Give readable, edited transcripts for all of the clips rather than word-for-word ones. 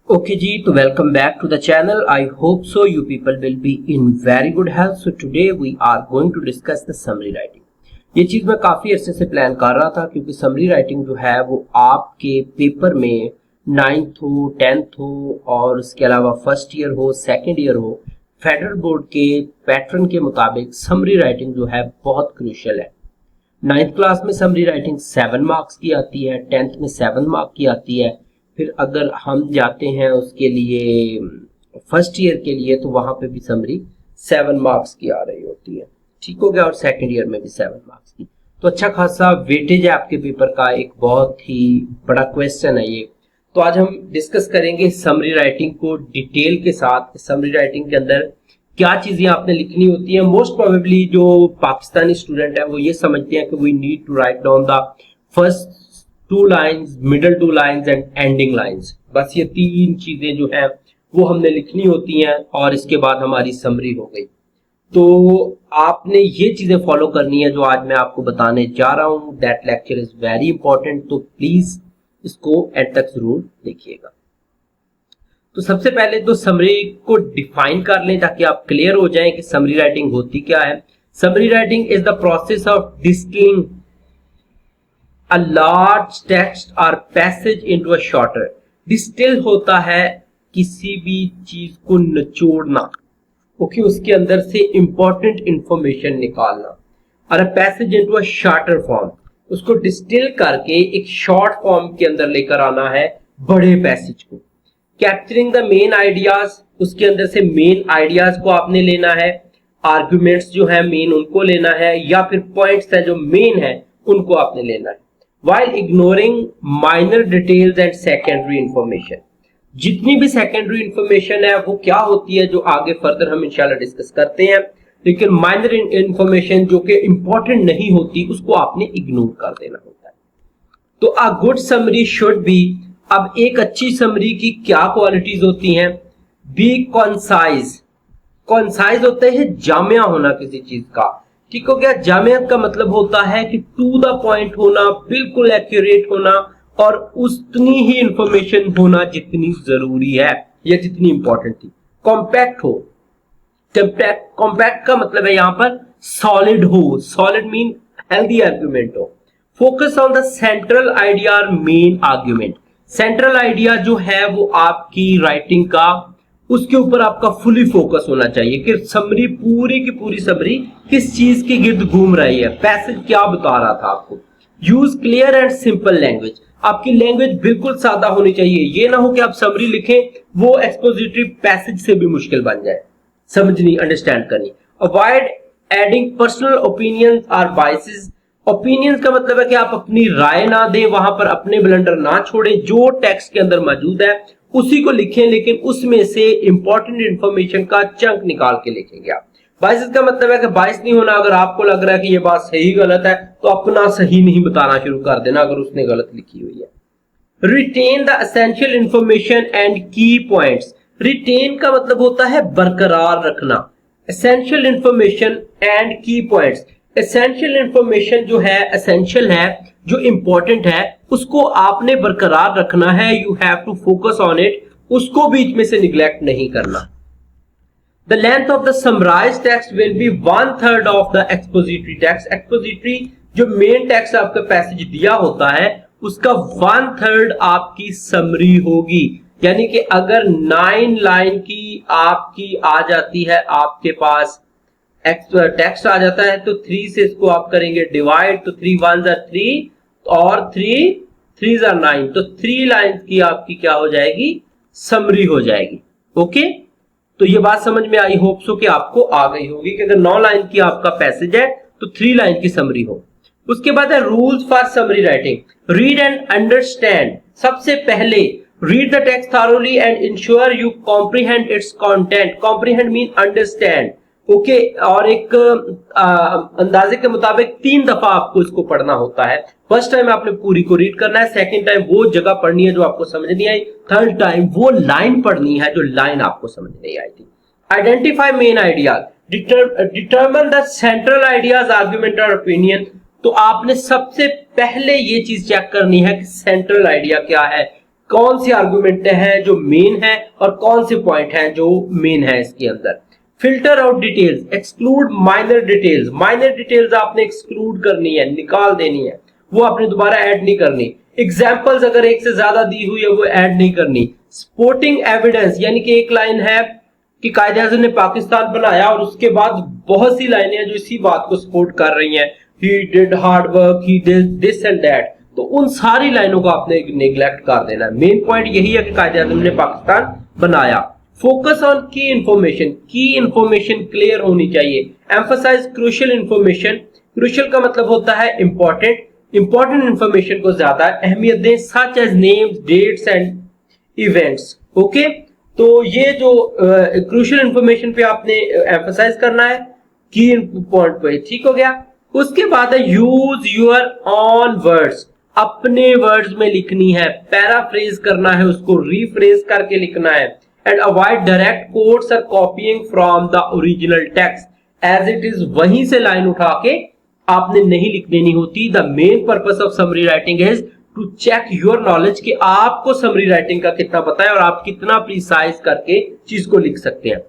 Okay ji, तो welcome back to the channel. I hope so you people will be in very good health. So today we are going to discuss the summary writing. ये चीज मैं काफी अच्छे से plan कर रहा था क्योंकि समरी राइटिंग जो है वो आपके पेपर में 9th हो 10th हो और उसके अलावा फर्स्ट ईयर हो सेकेंड ईयर हो, फेडरल बोर्ड के पैटर्न के मुताबिक समरी राइटिंग जो है बहुत क्रूशियल है। 9th क्लास में समरी राइटिंग 7 मार्क्स की आती है, 10th में 7 मार्क की आती है। फिर अगर हम जाते हैं उसके लिए फर्स्ट ईयर के लिए तो वहां पे भी समरी 7 मार्क्स की आ रही होती है, ठीक हो गया। और सेकंड ईयर में भी 7 मार्क्स की, तो अच्छा खासा वेटेज है आपके पेपर का। एक बहुत ही बड़ा क्वेश्चन है ये। तो आज हम डिस्कस करेंगे समरी राइटिंग को डिटेल के साथ। समरी राइटिंग के अंदर क्या चीजें आपने लिखनी होती है। मोस्ट प्रोबेबली जो पाकिस्तानी स्टूडेंट है वो ये समझते हैं कि we need to write down the first 2 lines, middle 2 lines and ending lines. बस ये 3 चीजें जो हैं वो हमने लिखनी होती हैं और इसके बाद हमारी समरी हो गई। तो आपने ये चीजें फॉलो करनी है जो आज मैं आपको बताने जा रहा हूं। That lecture is very important, तो प्लीज इसको एंड तक जरूर देखिएगा। तो सबसे पहले तो समरी को डिफाइन कर लें ताकि आप क्लियर हो जाएं कि समरी राइटिंग होती क्या है। Summary writing is the process of distilling a large text or passage into a shorter। Distil होता है किसी भी चीज को निचोड़ना, ओके, उसके अंदर से इंपॉर्टेंट इंफॉर्मेशन निकालना। और a passage into a shorter form, उसको डिस्टिल करके एक शॉर्ट फॉर्म के अंदर लेकर आना है बड़े पैसेज को। कैप्चरिंग द मेन आइडियाज, उसके अंदर से मेन आइडियाज को आपने लेना है। आर्ग्यूमेंट्स जो है मेन उनको लेना है, या फिर पॉइंट्स है जो मेन है उनको आपने लेना है। While ignoring minor details and secondary information, जितनी भी सेकेंडरी इंफॉर्मेशन है वो क्या होती है जो आगे फर्दर हम इंशाल्लाह डिस्कस करते हैं, लेकिन माइनर इंफॉर्मेशन जो कि इंपॉर्टेंट नहीं होती उसको आपने इग्नोर कर देना होता है। तो a good summary should be, अब एक अच्छी समरी की क्या क्वालिटीज होती हैं? B concise. कॉन्साइज होता है जामिया होना किसी चीज का, ठीक हो गया। जामियत का मतलब होता है कि टू द पॉइंट होना, बिल्कुल एक्यूरेट होना और उतनी ही इंफॉर्मेशन होना जितनी जरूरी है या जितनी इंपॉर्टेंट थी। कॉम्पैक्ट हो, कॉम्पैक्ट का मतलब है यहां पर सॉलिड हो। सॉलिड मीन हेल्दी आर्ग्यूमेंट हो। Focus on the central idea और मेन आर्ग्यूमेंट। सेंट्रल आइडिया जो है वो आपकी राइटिंग का, उसके ऊपर आपका फुली फोकस होना चाहिए कि समरी पूरी की पूरी समरी किस चीज के गिर्द घूम रही है, पैसेज क्या बता रहा था आपको। Use clear and simple language, आपकी लैंग्वेज बिल्कुल सादा होनी चाहिए। ये ना हो कि आप समरी लिखें वो एक्सपोजिटरी पैसेज से भी मुश्किल बन जाए समझनी, अंडरस्टैंड करनी। अवॉइड एडिंग पर्सनल ओपिनियंस और बायसेस। ओपिनियंस का मतलब है कि आप अपनी राय ना दें, वहां पर अपने ब्लंडर ना छोड़ें। जो टेक्स्ट के अंदर मौजूद है उसी को लिखें, लेकिन उसमें से इंपॉर्टेंट इंफॉर्मेशन का चंक निकाल के लिखेंगे आप। बायस का मतलब है कि बायस नहीं होना। अगर आपको लग रहा है कि ये बात सही गलत है तो अपना सही नहीं बताना शुरू कर देना अगर उसने गलत लिखी हुई है। Retain the essential information and key points. Retain का मतलब होता है बरकरार रखना। Essential information and key points. Essential information जो है, एसेंशियल है, जो इंपॉर्टेंट है, उसको आपने बरकरार रखना है। You have to focus on it, उसको बीच में से निग्लेक्ट नहीं करना। The length of the summarised text will be 1/3 of the expository text. Expository जो मेन टेक्स्ट आपका पैसेज दिया होता है उसका 1/3 आपकी समरी होगी। यानी कि अगर 9 लाइन की आपकी आ जाती है, आपके पास टेक्स्ट आ जाता है तो 3 से इसको आप करेंगे डिवाइड, तो 3 1s are 3 और 3 3s are 9, तो 3 लाइन की आपकी क्या हो जाएगी? समरी हो जाएगी। ओके, तो ये बात समझ में आई होप सो कि आपको आ गई होगी कि अगर 9 लाइन की आपका पैसेज है तो 3 लाइन की समरी हो। उसके बाद है rules for summary writing. Read and understand. सबसे पहले read the text thoroughly and ensure you comprehend it's content. Comprehend mean understand, okay. और एक अंदाजे के मुताबिक 3 दफा आपको इसको पढ़ना होता है। फर्स्ट टाइम आपने पूरी को रीड करना है, सेकंड टाइम वो जगह पढ़नी है जो आपको समझ नहीं आई, थर्ड टाइम वो लाइन पढ़नी है जो लाइन आपको समझ नहीं आई थी। Identify main ideas, determine the central ideas, argument और ओपिनियन। तो आपने सबसे पहले ये चीज चेक करनी है कि सेंट्रल आइडिया क्या है, कौन सी आर्गुमेंट है जो मेन है और कौन से पॉइंट है जो मेन है इसके अंदर। Filter out details, exclude minor details, minor details आपने एक्सक्लूड करनी है, निकाल देनी है, वो आपने दोबारा ऐड नहीं करनी। एग्जाम्पल्स अगर एक से ज्यादा दी हुई है वो ऐड नहीं करनी। सपोर्टिंग एविडेंस, यानी कि एक लाइन है कि कायदे आज़म ने पाकिस्तान बनाया और उसके बाद बहुत सी लाइनें हैं जो इसी बात को सपोर्ट कर रही हैं, he did hard work, he did this and that, तो उन सारी लाइनों को आपने नेग्लेक्ट कर देना है। मेन पॉइंट यही है कि कायदे आज़म ने पाकिस्तान बनाया। फोकस ऑन की इंफॉर्मेशन, की इंफॉर्मेशन क्लियर होनी चाहिए। एम्फसाइज क्रूशियल इंफॉर्मेशन, क्रूशियल का मतलब होता है इंपॉर्टेंट, इंपॉर्टेंट इंफॉर्मेशन को ज्यादा अहमियत दें, such as names, dates and events. Okay, तो ये जो क्रूशियल इंफॉर्मेशन पे आपने एम्फसाइज करना है, की पॉइंट पे, ठीक हो गया। उसके बाद है यूज योर ऑन वर्ड्स, अपने वर्ड्स में लिखनी है, पैराफ्रेज करना है, उसको रीफ्रेज करके लिखना है। एंड अवॉइड डायरेक्ट कोट्स और copying from the original text as it is, वहीं से लाइन उठा के आपने नहीं लिख देनी होती। The main purpose of summary writing is to check your knowledge कि आपको समरी राइटिंग का कितना पता है और आप कितना प्रिसाइज करके चीज को लिख सकते हैं।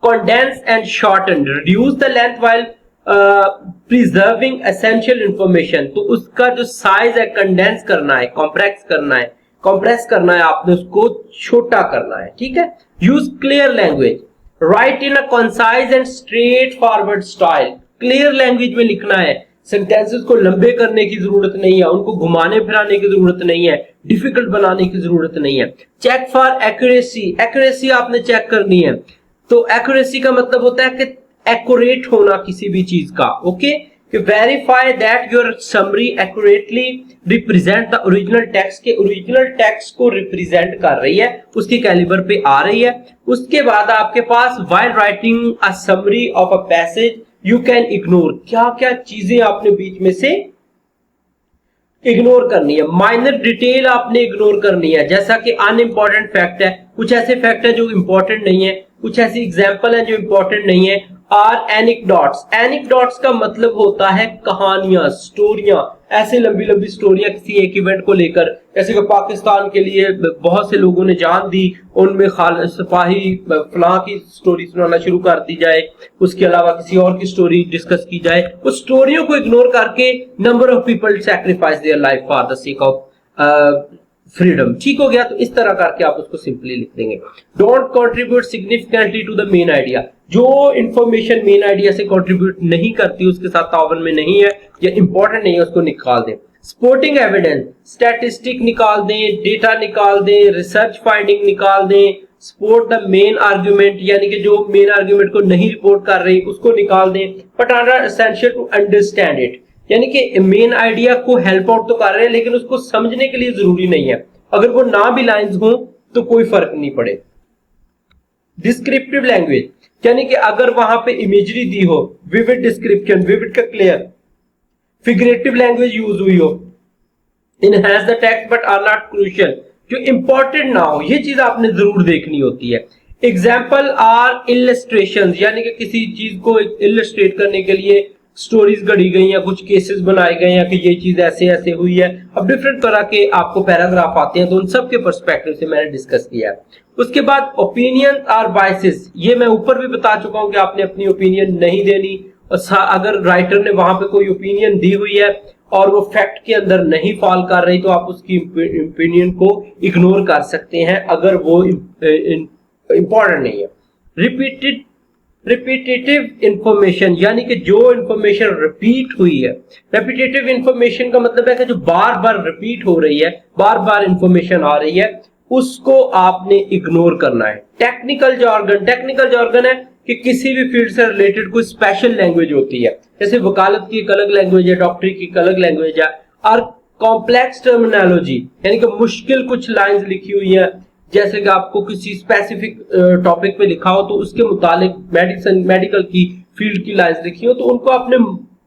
Condense and shorten, reduce the length while preserving essential information, तो उसका जो साइज है कंडेंस करना है, कॉम्प्रेस करना है, कंप्रेस करना है, आपने उसको छोटा करना है, ठीक है। Use clear language, right in a concise and straight forward style, clear language में लिखना है, सेंटेंसेस को लंबे करने की जरूरत नहीं है, उनको घुमाने फिराने की जरूरत नहीं है, डिफिकल्ट बनाने की जरूरत नहीं है। चेक फॉर एक्यूरेसी, एक्यूरेसी आपने चेक करनी है, तो एक्यूरेसी का मतलब होता है कि एक्यूरेट होना किसी भी चीज का, ओके, कि verify that your summary accurately represent the original text, के ओरिजिनल टेक्स्ट को रिप्रेजेंट कर रही है, उसके कैलिबर पे आ रही है। उसके बाद आपके पास while writing a summary of a passage you can ignore, क्या क्या चीजें आपने बीच में से इग्नोर करनी है। माइनर डिटेल आपने इग्नोर करनी है, जैसा कि अनइंपॉर्टेंट फैक्ट है, कुछ ऐसे फैक्ट है जो इंपॉर्टेंट नहीं है, कुछ ऐसी एग्जाम्पल है जो इंपॉर्टेंट नहीं है। और एनिक्डोट्स, एनिक्डोट्स का मतलब होता है कहानियां, स्टोरियां, ऐसे लंबी लंबी स्टोरियां किसी एक इवेंट को लेकर, जैसे कि पाकिस्तान के लिए बहुत से लोगों ने जान दी, उनमें सिपाही फलां की स्टोरी सुनाना शुरू कर दी जाए, उसके अलावा किसी और की स्टोरी डिस्कस की जाए, उस स्टोरियों को इग्नोर करके number of people sacrifice their life for the sake of freedom, ठीक हो गया। तो इस तरह करके आप उसको सिंपली लिख देंगे। Don't contribute significantly to the main idea, जो इंफॉर्मेशन मेन आइडिया से कंट्रीब्यूट नहीं करती, उसके साथ तावन में नहीं है या इंपॉर्टेंट नहीं है, उसको निकाल दें। सपोर्टिंग एविडेंस, स्टैटिस्टिक निकाल दें, डेटा निकाल दें, रिसर्च फाइंडिंग निकाल दें। सपोर्ट द मेन आर्ग्यूमेंट, यानी कि जो मेन आर्ग्यूमेंट को नहीं रिपोर्ट कर रही उसको निकाल दें। But are essential to understand it, यानी कि मेन आइडिया को हेल्प आउट तो कर रहे हैं लेकिन उसको समझने के लिए जरूरी नहीं है, अगर वो ना भी लाइंस हो तो कोई फर्क नहीं पड़े। डिस्क्रिप्टिव लैंग्वेज, यानी कि अगर वहां पे इमेजरी दी हो, विविड डिस्क्रिप्शन, विविड का क्लियर, फिगरेटिव लैंग्वेज यूज हुई हो, enhance the text but are not crucial, जो इंपॉर्टेंट ना हो, ये चीज आपने जरूर देखनी होती है। एग्जाम्पल आर इलस्ट्रेशन, यानी कि किसी चीज को इलस्ट्रेट करने के लिए स्टोरीज गढ़ी गई या कुछ केसेस बनाए गए हैं कि ये चीज ऐसे ऐसे हुई है। अब डिफरेंट तरह के आपको पैराग्राफ आते हैं, तो उन सब के पर्सपेक्टिव से मैंने डिस्कस किया है। उसके बाद ओपिनियन और बायसेस, ये मैं ऊपर भी बता चुका हूं कि आपने अपनी ओपिनियन नहीं देनी, और अगर राइटर ने वहां पे कोई ओपिनियन दी हुई है और वो फैक्ट के अंदर नहीं फॉल कर रही तो आप उसकी ओपिनियन को इग्नोर कर सकते हैं अगर वो इंपॉर्टेंट नहीं है। रिपीटेटिव इंफॉर्मेशन, यानी कि जो इंफॉर्मेशन रिपीट हुई है, रिपीटेटिव इंफॉर्मेशन का मतलब है कि जो बार बार रिपीट हो रही है, बार बार इंफॉर्मेशन आ रही है, उसको आपने इग्नोर करना है। टेक्निकल जार्गन, टेक्निकल जार्गन है कि किसी भी फील्ड से रिलेटेड कोई स्पेशल लैंग्वेज होती है, जैसे वकालत की एक अलग लैंग्वेज है, डॉक्टरी की एक अलग लैंग्वेज है। और कॉम्प्लेक्स टर्मिनोलॉजी, यानी कि मुश्किल कुछ लाइंस लिखी हुई है, जैसे कि आपको किसी स्पेसिफिक टॉपिक पे लिखा हो तो उसके मुतालिक मेडिकल की फील्ड की लाइंस लिखी हो, तो उनको आपने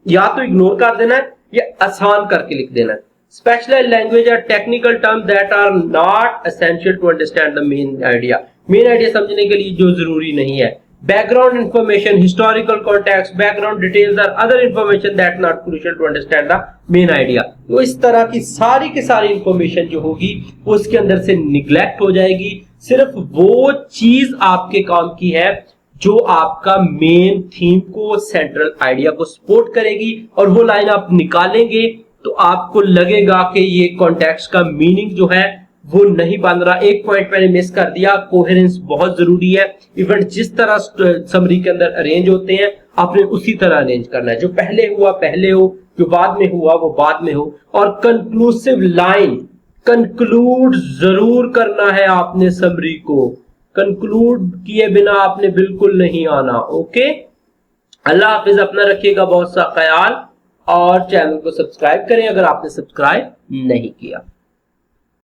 या तो इग्नोर कर देना है या आसान करके लिख देना है। Specialised language or technical terms that are not essential to understand the main idea, main idea समझने के लिए जो जरूरी नहीं है। background information, historical context, background details or other information that not crucial to understand the main idea। तो इस तरह की सारी इंफॉर्मेशन जो होगी वो उसके अंदर से निग्लेक्ट हो जाएगी। सिर्फ वो चीज आपके काम की है जो आपका मेन थीम को, सेंट्रल आइडिया को सपोर्ट करेगी, और वो लाइन आप निकालेंगे तो आपको लगेगा कि ये कॉन्टेक्स्ट का मीनिंग जो है वो नहीं बन रहा। एक पॉइंट मैंने मिस कर दिया, कोहेरेंस बहुत जरूरी है। इवेंट जिस तरह समरी के अंदर अरेंज होते हैं आपने उसी तरह अरेंज करना है। जो पहले हुआ पहले हो, जो बाद में हुआ वो बाद में हो। और कंक्लूसिव लाइन, कंक्लूड जरूर करना है आपने समरी को, कंक्लूड किए बिना आपने बिल्कुल नहीं आना। ओके, अल्लाह हाफिज, अपना रखिएगा बहुत सा ख्याल, और चैनल को सब्सक्राइब करें अगर आपने सब्सक्राइब नहीं किया।